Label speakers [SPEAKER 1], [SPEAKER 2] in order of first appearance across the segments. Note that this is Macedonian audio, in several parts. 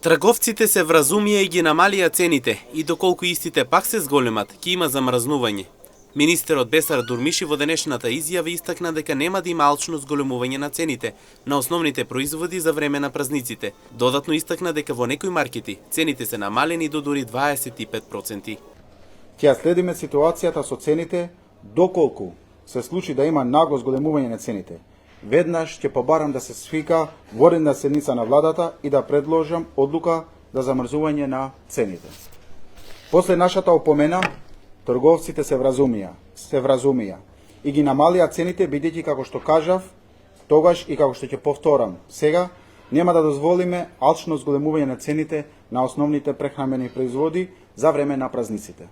[SPEAKER 1] Трговците се вразумија и ги намалија цените, и доколку истите пак се зголемат, ќе има замрзнување. Министерот Бесар Дурмиши во денешната изјава истакна дека нема да има алчно зголемување на цените на основните производи за време на празниците. Додатно истакна дека во некои маркети цените се намалени до дури 25%.
[SPEAKER 2] Ќе следиме ситуацијата со цените доколку се случи да има нагло зголемување на цените. Веднаш ќе побарам да се свика воредна седница на владата и да предложам одлука за замрзување на цените. После нашата опомена, трговците се вразумија и ги намалија цените, бидејќи како што кажав, тогаш и како што ќе повторам сега, нема да дозволиме алчно зголемување на цените на основните прехранбени производи за време на празниците.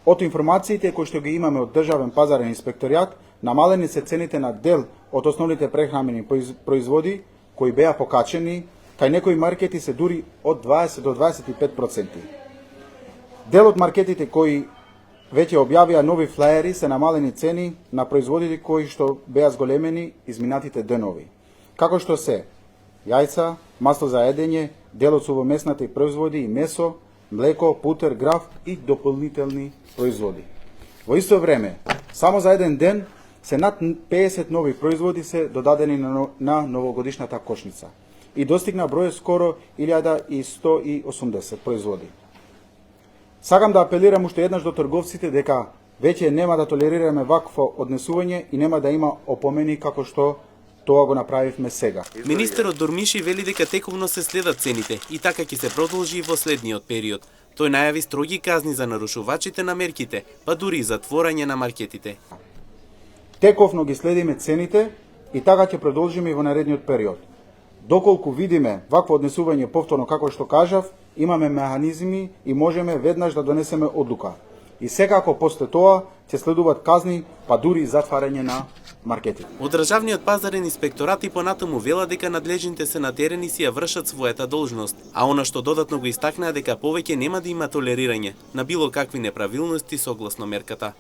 [SPEAKER 2] Од информациите кои што ги имаме од Државен пазарен инспекторијат, намалени се цените на дел од основните прехранбени производи кои беа покачени, кај некои маркети се дури од 20 до 25%. Дел од маркетите кои веќе објавија нови флаери се намалени цени на производите кои што беа зголемени изминатите денови, како што се јајца, масло за едење, дел од сувомесната производи и месо, млеко, путер, граф и дополнителни производи. Во исто време, само за еден ден се над 50 нови производи се додадени на новогодишната кошница и достигна број скоро 1180 производи. Сакам да апелирам уште еднаш до трговците дека веќе нема да толерираме вакво однесување и нема да има опомени како што тоа го направивме сега.
[SPEAKER 1] Министерот Дурмиши вели дека тековно се следат цените и така ќе се продолжи и во следниот период. Тој најави строги казни за нарушувачите на мерките, па дури и затворање на маркетите.
[SPEAKER 2] Тековно ги следиме цените и така ќе продолжиме и во наредниот период. Доколку видиме вакво однесување повторно како што кажав, имаме механизми и можеме веднаш да донесеме одлука. И секако после тоа ќе следуваат казни, па дури и затварање на маркетите.
[SPEAKER 1] Од Државниот пазарен инспекторат и понатаму вела дека надлежните се на терен и си ја вршат својата должност, а она што додатно го истакнаа дека повеќе нема да има толерирање на било какви неправилности согласно мерката.